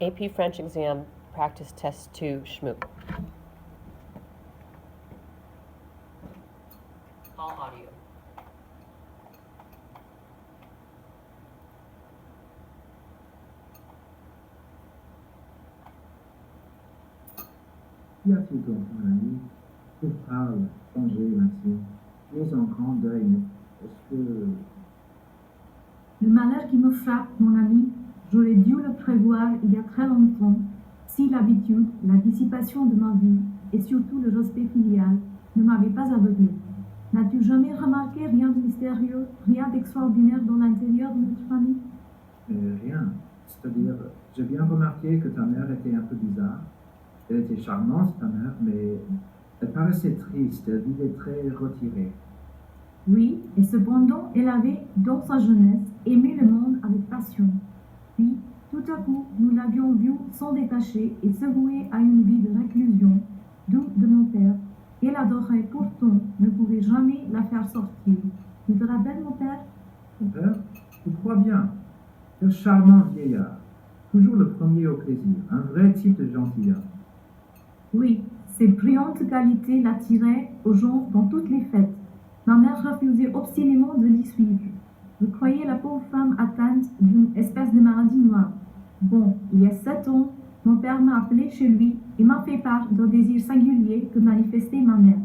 AP French exam, practice test 2, Schmoop. All audio. Qu'y a-t-il donc, mon ami? Que parle, songez, Maxime. Tu es en grand deuil. Est-ce que... Le malheur qui me frappe, mon ami, j'aurais dû le prévoir il y a très longtemps, si l'habitude, la dissipation de ma vie, et surtout le respect filial, ne m'avaient pas aveuglé. N'as-tu jamais remarqué rien de mystérieux, rien d'extraordinaire dans l'intérieur de notre famille? Rien. C'est-à-dire, j'ai bien remarqué que ta mère était un peu bizarre. Elle était charmante, ta mère, mais elle paraissait triste, elle vivait très retirée. Oui, et cependant, elle avait, dans sa jeunesse, aimé le monde avec passion. Puis, tout à coup, nous l'avions vue s'en détacher et se vouer à une vie de réclusion, d'où de mon père. Elle adorait pourtant, ne pouvait jamais la faire sortir. Tu te rappelles, mon père? Ton père? Je crois bien. Un charmant vieillard. Toujours le premier au plaisir. Un vrai type de gentilhomme. Oui, ses brillantes qualités l'attiraient aux gens dans toutes les fêtes. Ma mère refusait obstinément de l'y suivre. Je croyais la pauvre femme atteinte d'une espèce de maladie noire. Bon, il y a 7 ans, mon père m'a appelé chez lui et m'a fait part d'un désir singulier que manifestait ma mère.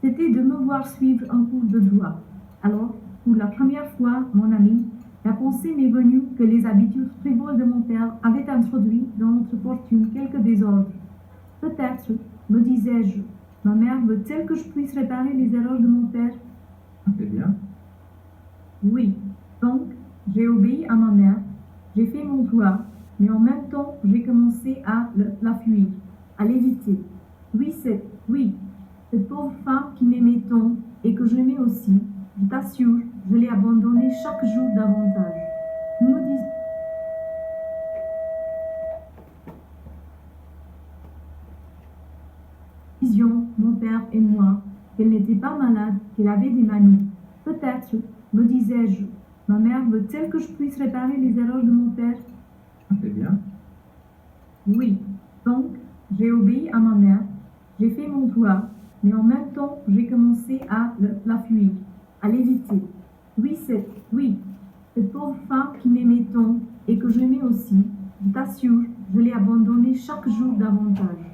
C'était de me voir suivre un cours de droit. Alors, pour la première fois, mon ami, la pensée m'est venue que les habitudes frivoles de mon père avaient introduit dans notre fortune quelques désordres. Peut-être, me disais-je, ma mère veut-elle que je puisse réparer les erreurs de mon père? Eh bien, Oui, donc j'ai obéi à ma mère, j'ai fait mon devoir, mais en même temps j'ai commencé à la fuir, à l'éviter. Oui, cette pauvre femme qui m'aimait tant et que j'aimais aussi, je t'assure, je l'ai abandonnée chaque jour davantage. Nous nous disions, mon père et moi, qu'elle n'était pas malade, qu'elle avait des manies. Peut-être, me disais-je, ma mère veut-elle que je puisse réparer les erreurs de mon père? eh bien, Oui, donc j'ai obéi à ma mère, j'ai fait mon devoir, mais en même temps j'ai commencé à la fuir, à l'éviter. Oui, cette pauvre femme qui m'aimait tant et que j'aimais aussi, je t'assure, je l'ai abandonnée chaque jour davantage.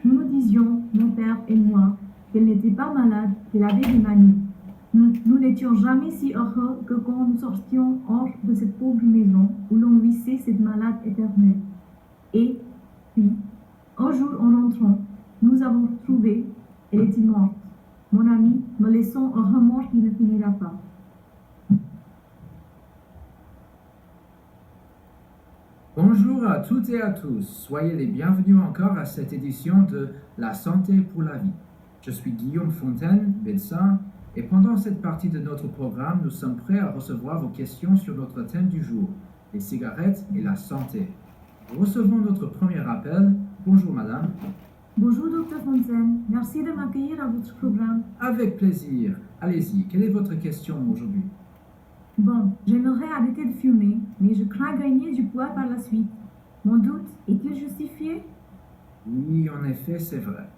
Nous nous disions, mon père et moi, qu'elle n'était pas malade, qu'elle avait des manies. Nous n'étions jamais si heureux que quand nous sortions hors de cette pauvre maison où l'on vissait cette malade éternelle. Et puis, un jour en rentrant, nous avons trouvé, elle était morte. Mon ami, me laissant un remords qui ne finira pas. bonjour à toutes et à tous. Soyez les bienvenus encore à cette édition de La santé pour la vie. Je suis Guillaume Fontaine, médecin, et pendant cette partie de notre programme, nous sommes prêts à recevoir vos questions sur notre thème du jour, les cigarettes et la santé. Recevons notre premier appel. Bonjour madame. Bonjour, docteur Fontaine. Merci de m'accueillir à votre programme. Avec plaisir. Allez-y, quelle est votre question aujourd'hui? Bon, j'aimerais arrêter de fumer, mais je crains gagner du poids par la suite. Mon doute est-il justifié? Oui, en effet, c'est vrai.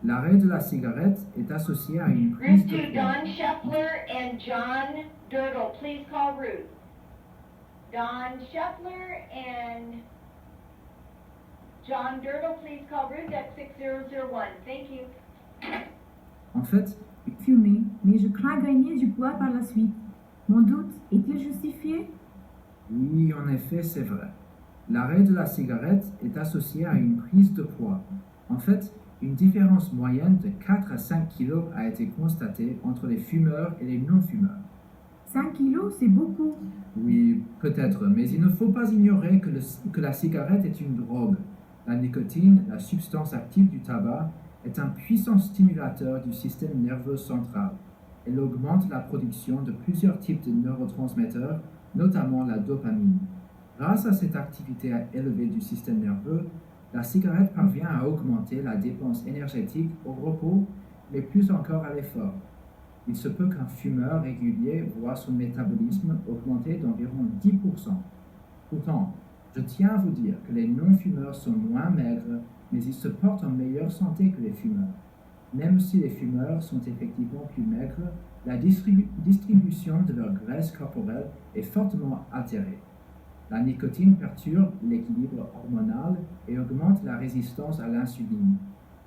L'arrêt de la cigarette est associé à une prise Route de 2, poids. Don Scheffler and John Dirtle, please call Ruth. Don Scheffler and John Dirtle, please call Ruth at 6001. Thank you. En fait, Fumer, mais je crains gagner du poids par la suite. Mon doute est-il justifié? oui, en effet, c'est vrai. L'arrêt de la cigarette est associé à une prise de poids. En fait, une différence moyenne de 4 à 5 kilos a été constatée entre les fumeurs et les non-fumeurs. 5 kilos, c'est beaucoup. Oui, peut-être, mais il ne faut pas ignorer que la cigarette est une drogue. La nicotine, la substance active du tabac, est un puissant stimulateur du système nerveux central. Elle augmente la production de plusieurs types de neurotransmetteurs, notamment la dopamine. Grâce à cette activité élevée du système nerveux, la cigarette parvient à augmenter la dépense énergétique au repos, mais plus encore à l'effort. Il se peut qu'un fumeur régulier voit son métabolisme augmenter d'environ 10%. Pourtant, Je tiens à vous dire que les non-fumeurs sont moins maigres, mais ils se portent en meilleure santé que les fumeurs. Même si les fumeurs sont effectivement plus maigres, la distribution de leur graisse corporelle est fortement altérée. La nicotine perturbe l'équilibre hormonal et augmente la résistance à l'insuline.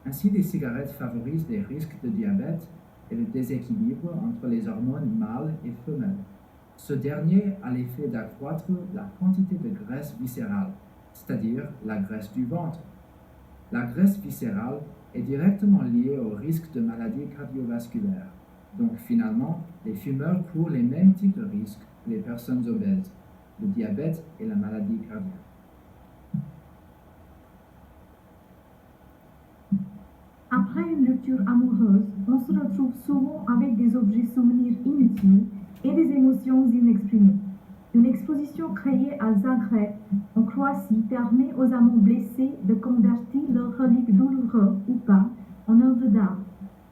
Ainsi, les cigarettes favorisent les risques de diabète et le déséquilibre entre les hormones mâles et femelles. Ce dernier a l'effet d'accroître la quantité de graisse viscérale, c'est-à-dire la graisse du ventre. La graisse viscérale est directement liée au risque de maladies cardiovasculaires. Donc finalement, les fumeurs courent les mêmes types de risques que les personnes obèses, le diabète et la maladie cardiaque. Après une rupture amoureuse, on se retrouve souvent avec des objets souvenirs inutiles et des émotions inexprimées. Une exposition créée à Zagreb, en Croatie, permet aux amants blessés de convertir leurs reliques douloureux ou pas en œuvres d'art.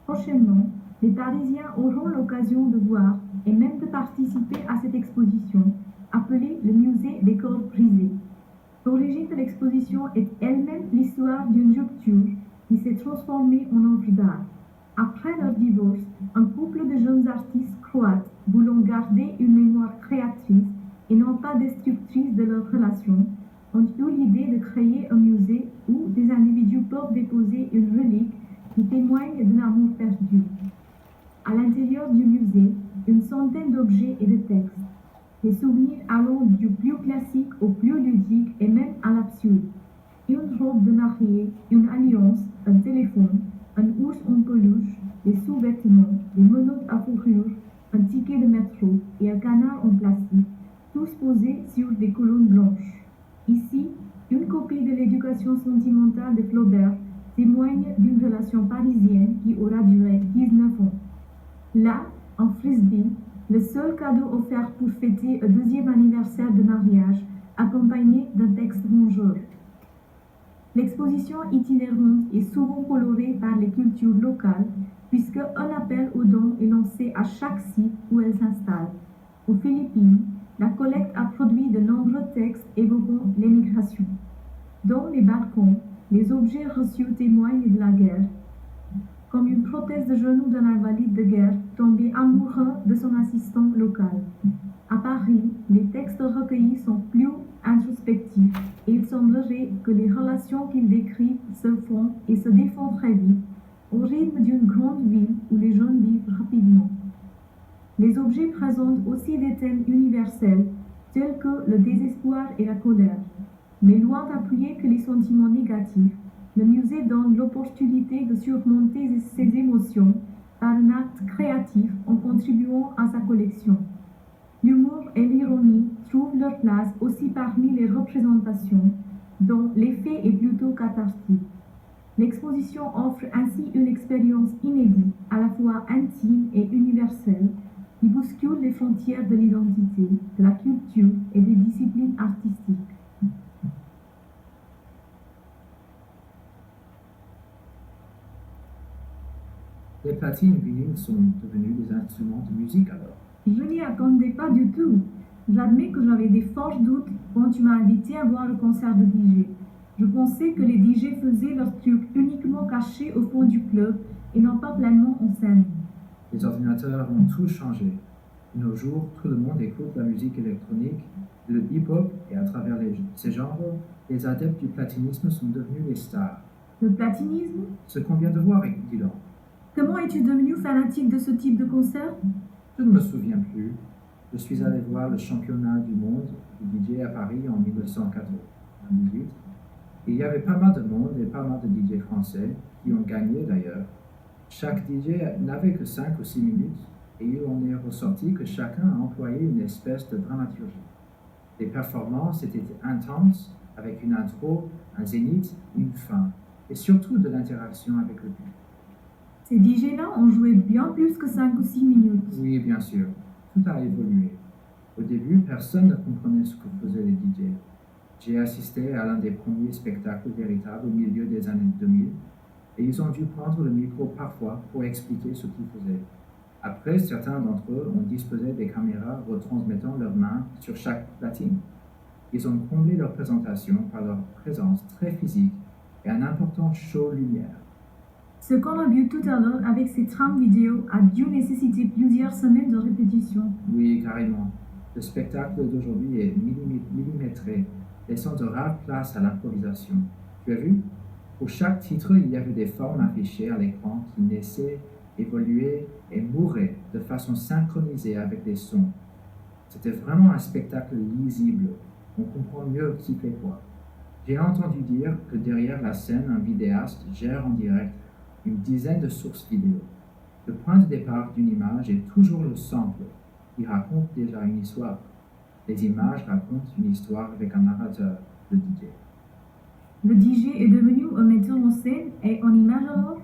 Prochainement, les Parisiens auront l'occasion de voir et même de participer à cette exposition, appelée le Musée des corps brisés. L'origine de l'exposition est elle-même l'histoire d'une rupture qui s'est transformée en œuvre d'art. Après leur divorce, un couple de jeunes artistes croates, voulant garder une mémoire créatrice et non pas destructrice de leur relation, ont eu l'idée de créer un musée où des individus peuvent déposer une relique qui témoigne d'un amour perdu. À l'intérieur du musée, une centaine d'objets et de textes, des souvenirs allant du plus classique au plus ludique et même à l'absurde. Une robe de mariée, une alliance, un téléphone, un ours en peluche, des sous-vêtements, des menottes à fourrure, un ticket de métro et un canard en plastique, tous posés sur des colonnes blanches. Ici, une copie de l'éducation sentimentale de Flaubert témoigne d'une relation parisienne qui aura duré 19 ans. Là, en frisbee, le seul cadeau offert pour fêter un deuxième anniversaire de mariage, accompagné d'un texte vengeur. L'exposition itinérante est souvent colorée par les cultures locales, puisque un appel aux dons est lancé à chaque site où elle s'installe. Aux Philippines, la collecte a produit de nombreux textes évoquant l'émigration. Dans les balcons, les objets reçus témoignent de la guerre, comme une prothèse de genou d'un invalide de guerre tombé amoureux de son assistant local. À Paris, les textes recueillis sont plus introspectifs et il semblerait que les relations qu'ils décrivent se font et se défendent très vite, au rythme d'une grande ville où les jeunes vivent rapidement. Les objets présentent aussi des thèmes universels, tels que le désespoir et la colère. Mais loin d'appuyer que les sentiments négatifs, le musée donne l'opportunité de surmonter ses émotions par un acte créatif en contribuant à sa collection. L'humour et l'ironie trouvent leur place aussi parmi les représentations, dont l'effet est plutôt cathartique. L'exposition offre ainsi une expérience inédite, à la fois intime et universelle, qui bouscule les frontières de l'identité, de la culture et des disciplines artistiques. Les platines vinyles sont devenues des instruments de musique alors. Je n'y attendais pas du tout. J'admets que j'avais des forts doutes quand tu m'as invité à voir le concert de DJ. Je pensais que les DJ faisaient leur truc uniquement cachés au fond du club et non pas pleinement en scène. Les ordinateurs ont tout changé. De nos jours, tout le monde écoute la musique électronique, le hip-hop, et à travers ces genres, les adeptes du platinisme sont devenus les stars. Le platinisme? Ce qu'on vient de voir, dis-donc. Comment es-tu devenu fanatique de ce type de concert? Je ne me souviens plus. Je suis allé voir le championnat du monde du DJ à Paris en 1998. Et il y avait pas mal de monde et pas mal de DJ français qui ont gagné d'ailleurs. Chaque DJ n'avait que 5 ou 6 minutes et il en est ressorti que chacun a employé une espèce de dramaturgie. Les performances étaient intenses avec une intro, un zénith, une fin et surtout de l'interaction avec le public. Ces DJ-là ont joué bien plus que 5 ou 6 minutes. Oui, bien sûr. Tout a évolué. Au début, personne ne comprenait ce que faisaient les DJ. J'ai assisté à l'un des premiers spectacles véritables au milieu des années 2000 et ils ont dû prendre le micro parfois pour expliquer ce qu'ils faisaient. Après, certains d'entre eux ont disposé des caméras retransmettant leurs mains sur chaque platine. Ils ont comblé leur présentation par leur présence très physique et un important show lumière. Ce qu'on a vu tout à l'heure avec ces trames vidéo a dû nécessiter plusieurs semaines de répétition. Oui, carrément. Le spectacle d'aujourd'hui est millimétré, laissant de rares places à l'improvisation. Tu as vu? Pour chaque titre, il y avait des formes affichées à l'écran qui naissaient, évoluaient et mouraient de façon synchronisée avec les sons. C'était vraiment un spectacle lisible. On comprend mieux qui fait quoi. J'ai entendu dire que derrière la scène, un vidéaste gère en direct une dizaine de sources vidéo. Le point de départ d'une image est toujours le sample, qui raconte déjà une histoire. Les images racontent une histoire avec un narrateur, le DJ. Le DJ est devenu un metteur en scène et en image alors?